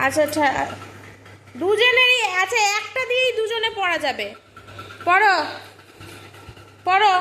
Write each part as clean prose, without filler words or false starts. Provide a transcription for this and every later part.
আচ্ছা দুজনেরই আচ্ছা, একটা দিয়েই দুজনে পড়া যাবে। পড়ো পড়ো।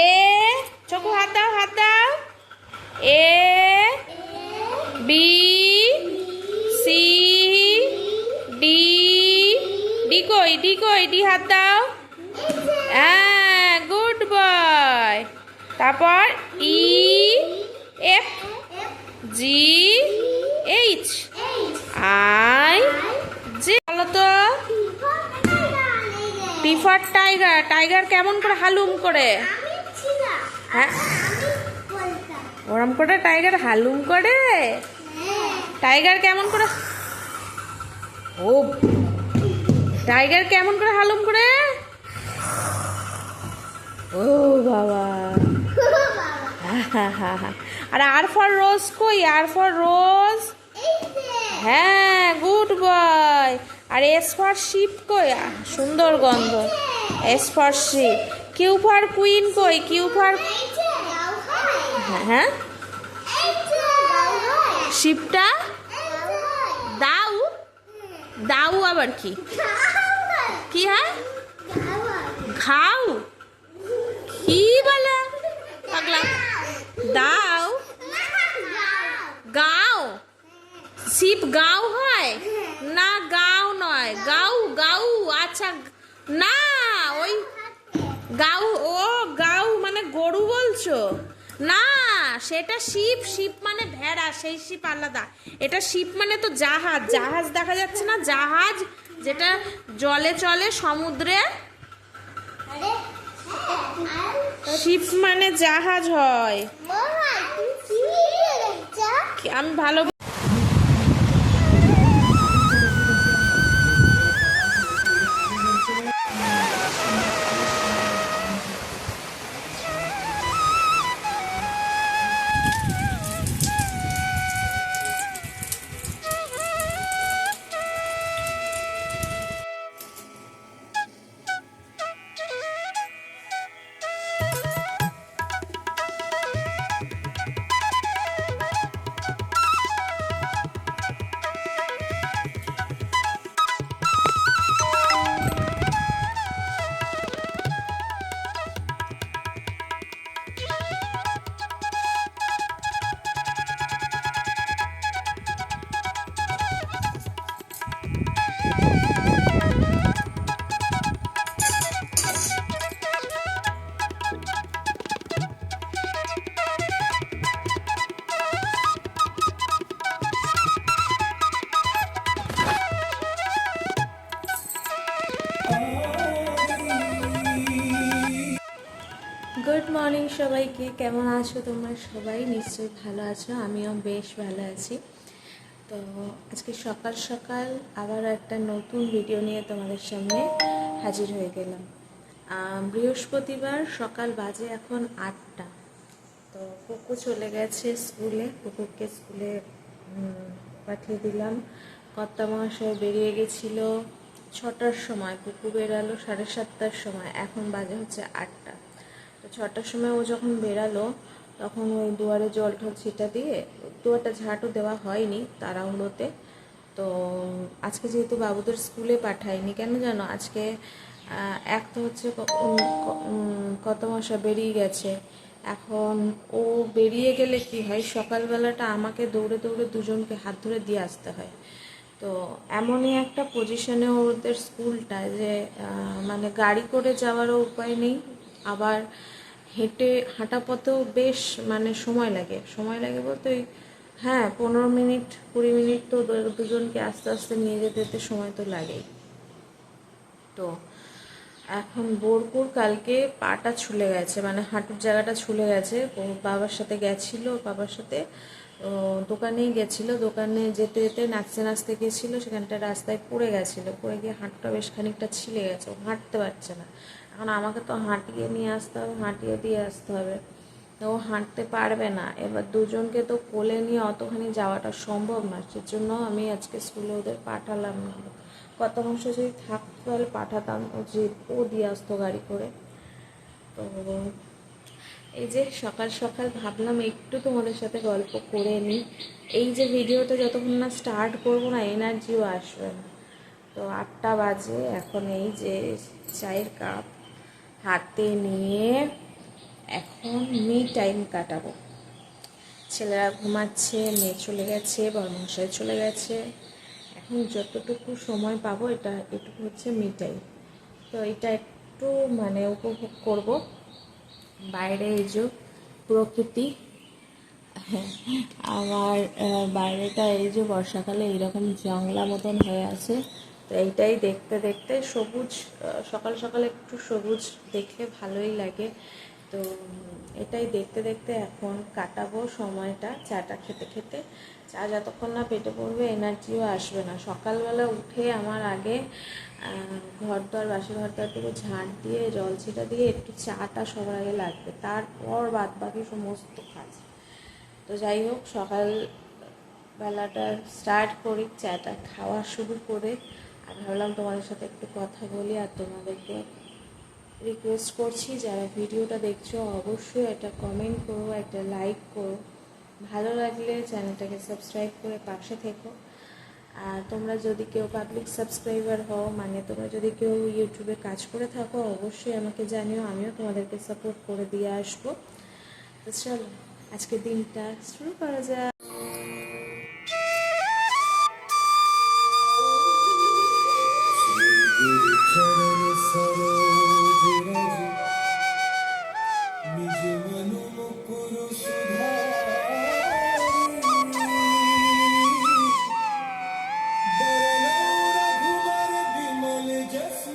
এ, চোখু হাত দাও, হাত দাও। A B C D, D কই, ডি কই, ডি হাত দাও। হ্যাঁ, গুড বয়। তারপর E F G H I J. বলো তো, টি ফর টাইগার। টাইগার কেমন করে হালুম করে? হ্যাঁ, ওরম করে টাইগার হালুম করে? টাইগার কেমন করে? ও, টাইগার কেমন করে হালুম করে? ও বাবা। আর আর ফর রোজ কই? R for rose. হ্যাঁ, গুড বয়। আর এস ফর শিপ কই? সুন্দর গন্ধ। S for ship. Q for queen কই? কিউ ফর, হ্যাঁ, শিপটা দাও। দাও আবার কি? কি? হ্যাঁ, ঘাও। কি বলে পাগলা? দাও, গাও। শিপ গাও হয় না? গাও নয়, গাও। গাও, আচ্ছা। না, ওই গাও। ও, গাও মানে গরু বলছো? না, সেটা শিপ। শিপ মানে ভেড়া, সেই শিপ আলাদা। এটা শিপ মানে তো জাহাজ। জাহাজ দেখা যাচ্ছে না? জাহাজ যেটা জলে চলে, সমুদ্রে। শিপ মানে জাহাজ হয়। আমি ভালো গুড মর্নিং সবাইকে। কেমন আছো তোমরা সবাই? নিশ্চয়ই ভালো আছো, আমিও বেশ ভালো আছি। তো আজকে সকাল সকাল আবার একটা নতুন ভিডিও নিয়ে তোমাদের সামনে হাজির হয়ে গেলাম। বৃহস্পতিবার সকাল বাজে এখন 8টা। তো কুকু চলে গেছে স্কুলে, কুকুরকে স্কুলে পাঠিয়ে দিলাম। কর্তা মহাশয় বেরিয়ে গেছিলো 6টার সময়, কুকু বেরালো 7:30টার সময়, এখন বাজে হচ্ছে 8টা। তো 6টার সময় ও যখন বেরালো তখন ওই দুয়ারে জল টল ছিটা দিয়ে, দুয়ারটা ঝাঁটও দেওয়া হয়নি তাড়াহুড়োতে। তো আজকে যেহেতু বাবুদের স্কুলে পাঠায়নি, কেন জানো? আজকে এক তো হচ্ছে কর্তা মশাই বেরিয়ে গেছে। এখন ও বেরিয়ে গেলে কি হয়, সকালবেলাটা আমাকে দৌড়ে দৌড়ে দুজনকে হাত ধরে দিয়ে আসতে হয়। তো এমনই একটা পজিশনে ওদের স্কুলটা যে মানে গাড়ি করে যাওয়ারও উপায় নেই, আবার হাঁটা পথেও বেশ মানে সময় লাগে বলতে ওই, হ্যাঁ, 15 মিনিট 20 মিনিট তো দুজনকে আস্তে আস্তে নিয়ে যেতে যেতে সময় তো লাগেই। তো এখন বোরকুর কালকে পাটা ছুলে গেছে, মানে হাঁটুর জায়গাটা ছুলে গেছে। বাবার সাথে গেছিলো, বাবার সাথে দোকানেই গেছিলো, দোকানে যেতে যেতে নাচতে নাচতে গেছিলো, সেখানটা রাস্তায় পড়ে গেছিলো, পড়ে গিয়ে হাঁটুটা বেশ খানিকটা ছিলে গেছে, ও হাঁটতে পারছে না। এখন আমাকে তো হাঁটিয়ে নিয়ে আসতে হবে, হাঁটিয়ে দিয়ে আসতে হবে, তো ও হাঁটতে পারবে না। এবার দুজনকে তো কোলে নিয়ে অতখানি যাওয়াটা সম্ভব না, সেজন্য আমি আজকে স্কুলে ওদের পাঠালাম না। কত মাস যদি থাকতো তাহলে পাঠাতাম, ও যে ও দিয়ে আসতো গাড়ি করে। তো এই যে সকাল সকাল ভাবলাম একটু তোমাদের সাথে গল্প করে নিই। এই যে ভিডিওটা যতক্ষণ না স্টার্ট করবো না এনার্জিও আসবে না। তো 8টা বাজে, এখন এই যে চায়ের কাপ হাতে নিয়ে এখন মি টাইম কাটাবো। ছেলেরা ঘুমাচ্ছে, মেয়ে চলে গেছে, বর্মশাই চলে গেছে। এখন যতটুকু সময় পাবো এটুকু হচ্ছে মি টাইম। তো এটা একটু মানে উপভোগ করব। বাইরে এই যে প্রকৃতি, হ্যাঁ, আমার বাইরেটা এই যে বর্ষাকালে এইরকম জংলা মতন হয়ে আছে। তো এইটাই দেখতে দেখতে সবুজ, সকাল সকাল একটু সবুজ দেখলে ভালোই লাগে। তো এটাই দেখতে দেখতে এখন কাটাবো সময়টা, চাটা খেতে খেতে। চা যতক্ষণ না পেটে পড়বে এনার্জিও আসবে না। সকালবেলা উঠে আমার আগে ঘর দর, বাসি ঘর দরটুকু ঝাঁট দিয়ে জল ছিটা দিয়ে একটু চাটা সবার আগে লাগবে, তারপর বাদ বাকি সমস্ত কাজ। তো যাই হোক, সকাল বেলাটা স্টার্ট করি চাটা খাওয়া শুরু করে। আর ভাবলাম তোমাদের সাথে একটু কথা বলি। আর তোমাদেরকে রিকোয়েস্ট করছি, যারা ভিডিওটা দেখছো অবশ্যই একটা কমেন্ট করো, একটা লাইক করো, ভালো লাগলে চ্যানেলটাকে সাবস্ক্রাইব করে পাশে থেকো। আর তোমরা যদি কেউ পাবলিক সাবস্ক্রাইবার হও, মানে তোমরা যদি কেউ ইউটিউবে কাজ করে থাকো, অবশ্যই আমাকে জানিও, আমিও তোমাদেরকে সাপোর্ট করে দিয়ে আসবো। তো চলো আজকের দিনটা শুরু করা যায়। चरण सरोज रज निज मन मुकुर सुधारि बरनउँ रघुबर विमल जसु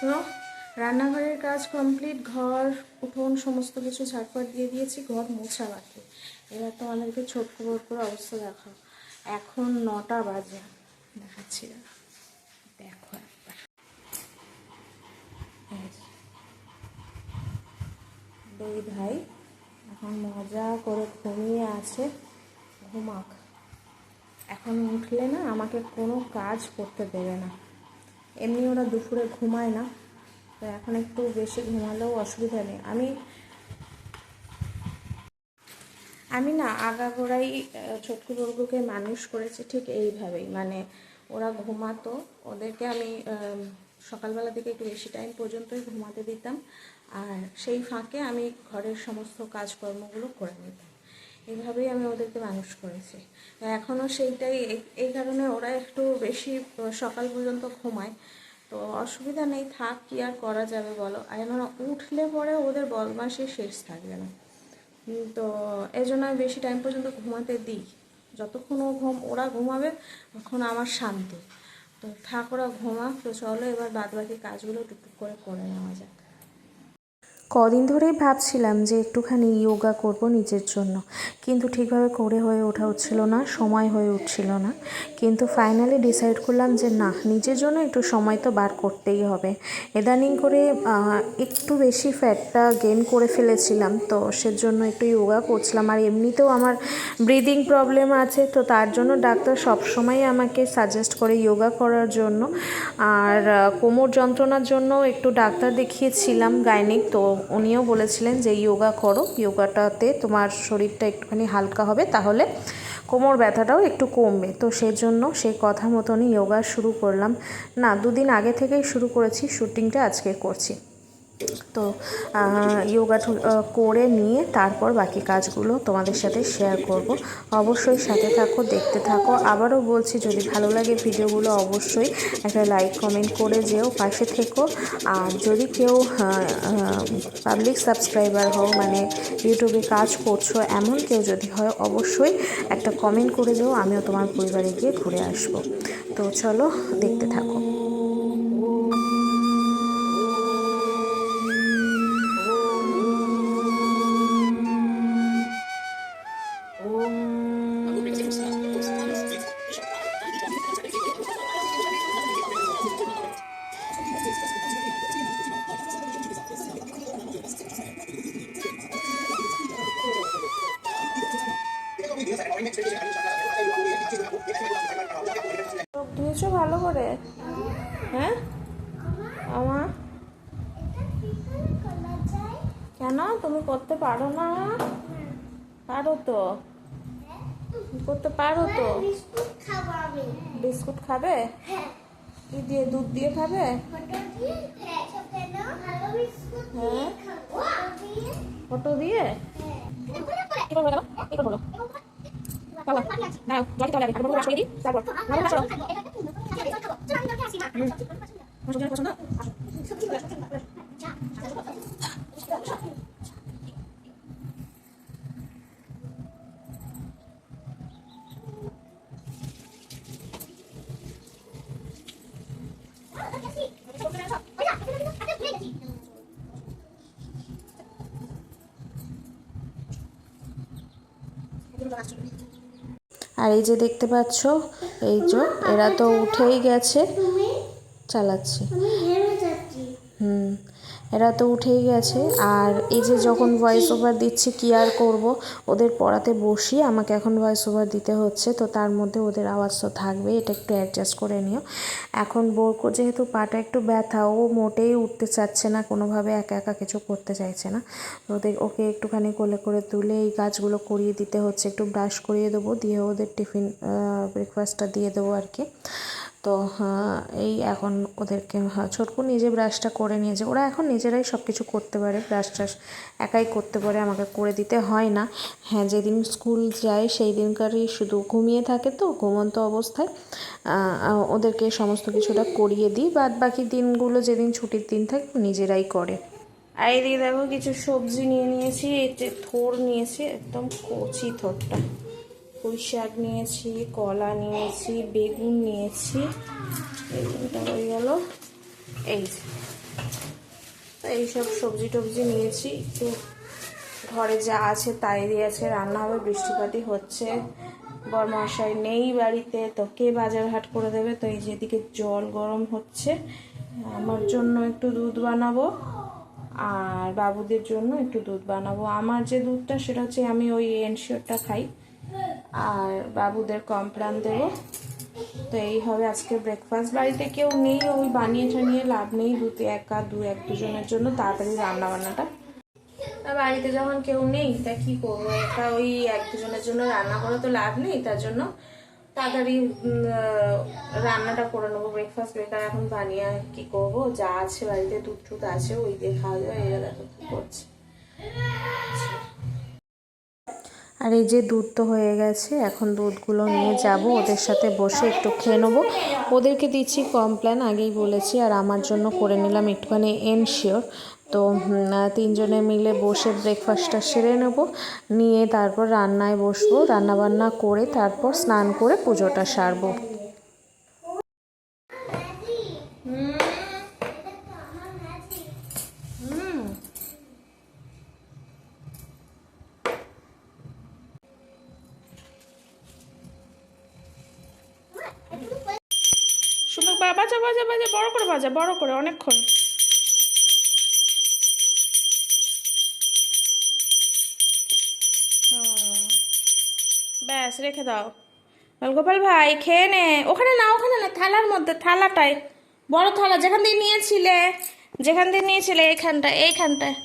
তো রান্নাঘরের কাজ কমপ্লিট, ঘর উঠোন সমস্ত কিছু ঝাড়পাট দিয়ে দিয়েছি, ঘর মোছা বাকি। এবার তোমাদেরকে ছোট্ট করে অবস্থা দেখাও। এখন 9টা বাজে, দেখাচ্ছি দেখো একবার। দুই ভাই এখন মজা করে ঘুমিয়ে আছে, ঘুমাক। এখন উঠলে না আমাকে কোনো কাজ করতে দেবে না। এমনি ওরা দুপুরে ঘুমায় না, তো এখন একটু বেশি ঘুমালেও অসুবিধা নেই। আমি না আগাগোড়াই ছোট্ট বর্গকে মানুষ করেছি ঠিক এইভাবেই, মানে ওরা ঘুমাতো, ওদেরকে আমি সকালবেলা থেকে একটু বেশি টাইম পর্যন্তই ঘুমাতে দিতাম, আর সেই ফাঁকে আমি ঘরের সমস্ত কাজকর্মগুলো করে নিতাম। এইভাবেই আমি ওদেরকে মানুষ করেছি। এখনও সেইটাই, এই কারণে ওরা একটু বেশি সকাল পর্যন্ত ঘুমায়, তো অসুবিধা নেই, থাক, কি আর করা যাবে বলো। আর এমন উঠলে পরে ওদের বদমাশি শেষ থাকবে না। তো এই জন্য আমি বেশি টাইম পর্যন্ত ঘুমাতে দিই। যতক্ষণ ওরা ঘুমাবে তখন আমার শান্তি। তো থাক, ওরা ঘুমাক, তো চলো এবার বাদবাকি কাজগুলো টুকটুক করে করে নেওয়া যাক। কদিন ধরেই ভাবছিলাম যে একটুখানি যোগা করব নিজের জন্য, কিন্তু ঠিকভাবে করে হয়ে ওঠা হচ্ছিল না, সময় হয়ে উঠছিল না। কিন্তু ফাইনালি ডিসাইড করলাম যে না, নিজের জন্য একটু সময় তো বার করতেই হবে। ইদানিং করে একটু বেশি ফ্যাটটা গেইন করে ফেলেছিলাম, তো সেজন্য একটু যোগা করছিলাম। আর এমনিতেও আমার ব্রিদিং প্রবলেম আছে, তো তার জন্য ডাক্তার সবসময় আমাকে সাজেস্ট করে যোগা করার জন্য। আর কোমর যন্ত্রণার জন্য একটু ডাক্তার দেখিয়েছিলাম, গাইনিক, তো উনিও বলেছিলেন যে যোগা করো, যোগাটাতে তোমার শরীরটা একটুখানি হালকা হবে, তাহলে কোমর ব্যথাটাও একটু কমবে। তো সেজন্য সেই কথা মতনই যোগা শুরু করলাম। না, 2 দিন আগে থেকেই শুরু করেছি, শুটিংটা আজকে করছি। তো যোগা করে নিয়ে তারপর বাকি কাজগুলো তোমাদের সাথে শেয়ার করব। অবশ্যই সাথে থাকো, দেখতে থাকো। আবারও বলছি, যদি ভালো লাগে ভিডিওগুলো অবশ্যই একটা লাইক কমেন্ট করে যেও, পাশে থেকো। আর যদি কেউ পাবলিক সাবস্ক্রাইবার হও, মানে ইউটিউবে কাজ করছো এমন কেউ যদি হয়, অবশ্যই একটা কমেন্ট করে যেও, আমিও তোমার পরিবারে গিয়ে ঘুরে আসবো। তো চলো, দেখতে থাকো। ধুয়েছো ভালো করে? হ্যাঁ আমার কেন তুমি করতে পারো না? পারো তো, করতে পারো তো। বিস্কুট খাবে? কি দিয়ে? দুধ দিয়ে খাবে? হ্যাঁ, ফটো দিয়ে। আর এই যে দেখতে পাচ্ছ, এই যে এরা তো উঠেই গেছে, চালাচ্ছি। এরা তো উঠেই গেছে। আর এই যে যখন ভয়েস ওভার দিচ্ছি, কি আর করব, ওদের পড়াতে বসিয়ে আমাকে এখন ভয়েস ওভার দিতে হচ্ছে, তো তার মধ্যে ওদের আওয়াজ তো থাকবে, এটা একটু অ্যাডজাস্ট করে নিও। এখন বোরকো যেহেতু পাটা একটু ব্যথা, ও মোটেই উঠতে চাচ্ছে না কোনোভাবে, একা একা কিছু করতে চাইছে না। ওকে একটুখানি কোলে করে তুলে এই কাজগুলো করিয়ে দিতে হচ্ছে, একটু ব্রাশ করিয়ে দেবো, দিয়ে ওদের টিফিন ব্রেকফাস্টটা দিয়ে দেবো আর কি। তো এই এখন ওদেরকে ছোটকু নিজে ব্রাশটা করে নিয়েছে, ওরা এখন নিজেরাই সব কিছু করতে পারে, ব্রাশ ট্রাশ একাই করতে পারে, আমাকে করে দিতে হয় না। হ্যাঁ, যেদিন স্কুল যায় সেই দিনকারই শুধু ঘুমিয়ে থাকে, তো ঘুমন্ত অবস্থায় ওদেরকে সমস্ত কিছুটা করিয়ে দিই, বাদ বাকি দিনগুলো যেদিন ছুটির দিন থাকে নিজেরাই করে। আর এদিকে দেখো কিছু সবজি নিয়ে নিয়েছি, এতে থোড় নিয়েছি, একদম কচি থোড়টা, পুঁই শাক নিয়েছি, কলা নিয়েছি, বেগুন নিয়েছি, বেগুনটা হয়ে গেল। এই এইসব সবজি টবজি নিয়েছি, একটু ঘরে যা আছে তাই দিয়ে আছে রান্না হবে। বৃষ্টিপাতি হচ্ছে, বরমশাই নেই বাড়িতে, তো কে বাজার হাট করে দেবে? তো এই যেদিকে জল গরম হচ্ছে, আমার জন্য একটু দুধ বানাবো, আর বাবুদের জন্য একটু দুধ বানাবো। আমার যে দুধটা সেটা হচ্ছে আমি ওই এনশিওরটা খাই, আর বাবুদের কমপ্লান দেবো, তো এই হবে আজকে ব্রেকফাস্ট। বাড়িতে কেউ নেই, ওই বানিয়ে টানিয়ে লাভ নেই, এক দুজনের জন্য তাড়াতাড়ি রান্না বান্নাটা। আর বাড়িতে যখন কেউ নেই তা কি করবো, একা ওই এক দুজনের জন্য রান্না করে তো লাভ নেই, তার জন্য তাড়াতাড়ি রান্নাটা করে নেবো। ব্রেকফাস্ট বেকার এখন বানিয়ে কি করব, যা আছে বাড়িতে দুধ টুধ আছে ওই দিয়ে খাওয়া যাবে। এরা দেখো কি করছে। আর এই যে দুধ তো হয়ে গেছে, এখন দুধগুলো নিয়ে যাব, ওদের সাথে বসে একটু খেয়ে নেবো। ওদেরকে দিচ্ছি কমপ্ল্যান, আগেই বলেছি, আর আমার জন্য করে নিলাম একটুখানি এনশিওর। তো তিনজনে মিলে বসে ব্রেকফাস্টটা সেরে নেব, নিয়ে তারপর রান্নায় বসবো। রান্নাবান্না করে তারপর স্নান করে পুজোটা সারবো। শুনে বাজা বাজা বাজা, বড় করে বাজা, বড় করে, অনেকক্ষণ। ব্যাস রেখে দাও। গোপাল ভাই খেয়ে নে, ওখানে না, ওখানে না, থালার মধ্যে, থালাটায়, বড় থালা যেখান দিয়ে নিয়েছিলে এইখানটায়।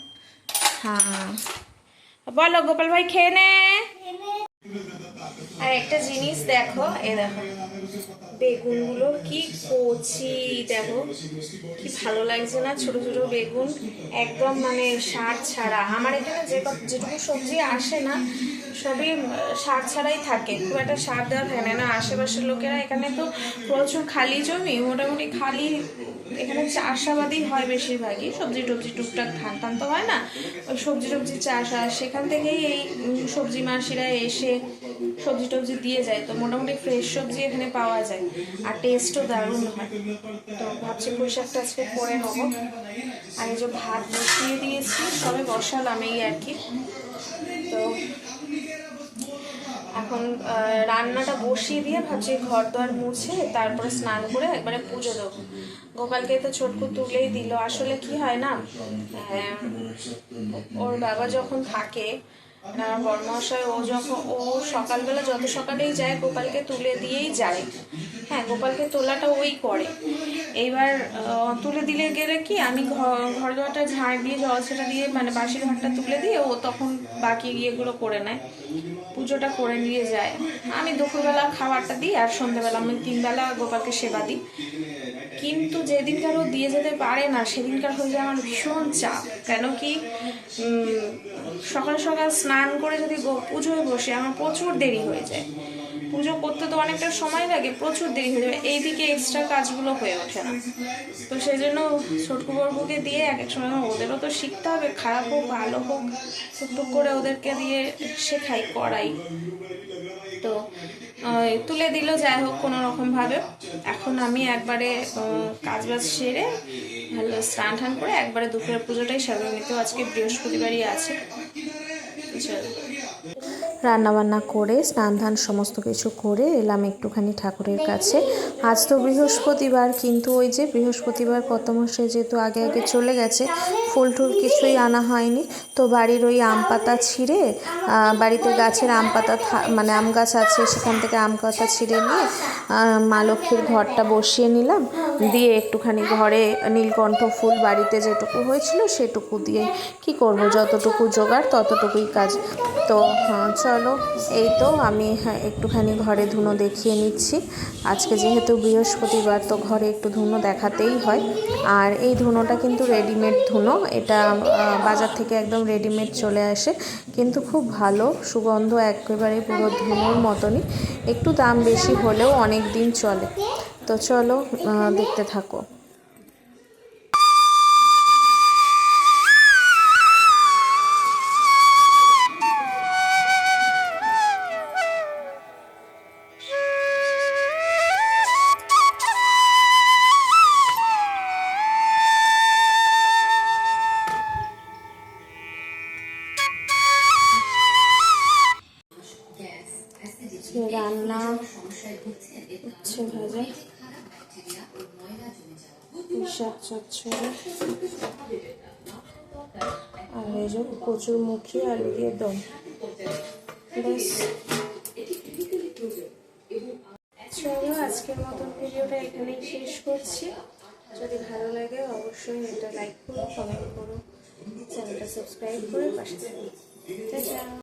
হ্যাঁ বলো গোপাল ভাই খেয়ে নে। আর একটা জিনিস দেখো, দেখো বেগুনগুলো কি কচি, দেখো কি ভালো লাগছে না, ছোট ছোট বেগুন, একদম মানে সার ছাড়া। আমার এখানে যেটুকু সবজি আসে না সবই সার ছাড়াই থাকে, খুব একটা সার দেওয়া থাকে না। আশেপাশের লোকেরা, এখানে তো প্রচুর খালি জমি, মোটামুটি খালি, এখানে চাষাবাদই হয় বেশিরভাগই, সবজি টবজি টুকটাক ধান টান তো হয় না, ওই সবজি টবজি চাষ হয়, সেখান থেকেই এই সবজি মাসিরা এসে সবজি টবজি দিয়ে যায়। তো মোটামুটি ফ্রেশ সবজি এখানে পাওয়া যায়, আর টেস্টও দারুণ হয়। তো ভাবছি পুঁই শাকটা আজকে করে নেবো। আর এই যে ভাত বসিয়ে দিয়েছি, সবে বসালাম এই আর কি। তো এখন রান্নাটা বসিয়ে দিয়ে ভাবছি ঘর দোয়ার মুছে তারপরে স্নান করে একবারে পুজো দেবো। গোপালকে তো ছোটকু তুলেই দিল। আসলে কি হয় না, ওর বাবা যখন থাকে, বড়মশাই, ও সকালবেলা যত সকালেই যায় গোপালকে তুলে দিয়েই যায়। হ্যাঁ, গোপালকে তোলাটা ওই করে। এইবার তুলে দিলে গেলে কি, আমি ঘর দোয়ারটা ঝাড় দিয়ে জল ছেটা দিয়ে, মানে বাসি ঘরটা তুলে দিয়ে ও তখন বাকি ইয়েগুলো করে নেয়, পুজোটা করে নিয়ে যায়। আমি দুপুরবেলা খাবারটা দিই আর সন্ধ্যাবেলা আমি 3 বেলা গোপালকে সেবা দিই। কিন্তু যেদিনকার ও দিয়ে যেতে পারে না সেদিনকার হয়ে যায় আমার ভীষণ চাপ। কেন কি, সকাল সকাল স্নান করে যদি পুজোয় বসে আমার প্রচুর দেরি হয়ে যায়। পুজো করতে তো অনেকটা সময় লাগে, প্রচুর দেরি হয়ে যাবে, এইদিকে এক্সট্রা কাজগুলো হয়ে ওঠে না। তো সেই জন্য ছোটকু বড়কুকে দিয়ে এক এক সময় ওদেরও তো শিখতে হবে, খারাপ হোক ভালো হোক টুকটুক করে ওদেরকে দিয়ে শেখাই করাই। তো তুলে দিল, যাই হোক কোনো রকমভাবে। এখন আমি একবারে কাজ বাজ সেরে ভালো স্নান টান করে একবারে দুপুরের পুজোটাই সারিয়ে নিতেও আজকে বৃহস্পতিবারই আছে। রান্নাবান্না করে স্নান ধান সমস্ত কিছু করে এলাম একটুখানি ঠাকুরের কাছে। আজ তো বৃহস্পতিবার, কিন্তু ওই যে বৃহস্পতিবার কত মাসে যেহেতু আগে আগে চলে গেছে, ফুল টুল কিছুই আনা হয়নি। তো বাড়ির ওই আম পাতা ছিঁড়ে, বাড়িতে গাছের আম পাতা মানে আম গাছ আছে, সেখান থেকে আম পাতা ছিঁড়ে নিয়ে মা লক্ষ্মীর ঘরটা বসিয়ে নিলাম, দিয়ে একটুখানি ঘরে নীলকণ্ঠ ফুল বাড়িতে যেটুকু হয়েছিল সেটুকু দিয়ে কি করব, যতটুকু জোগাড় ততটুকুই কাজ। তো চলো, এই তো আমি একটুখানি ঘরে ধুনো দেখিয়ে নিচ্ছি। আজকে যেহেতু বৃহস্পতিবার, তো ঘরে একটু ধুনো দেখাতেই হয়। আর এই ধুনোটা কিন্তু রেডিমেড ধুনো, এটা বাজার থেকে একদম রেডিমেড চলে আসে, কিন্তু খুব ভালো সুগন্ধ, একেবারে পুরো ধুনোর মতনই। একটু দাম বেশি হলেও অনেক দিন চলে। তো চলো দেখতে থাকো। রান্না উচ্ছে ভাজা, শাক চচ্চড়ি, আর এই যে কচুর মুখী আলু দিয়ে দম। ব্যাস, চলো আজকের মতন ভিডিওটা এখানেই শেষ করছি। যদি ভালো লাগে অবশ্যই এটা লাইক করো, কমেন্ট করো, চ্যানেলটা সাবস্ক্রাইব করে পাশে থাকো। টাটা।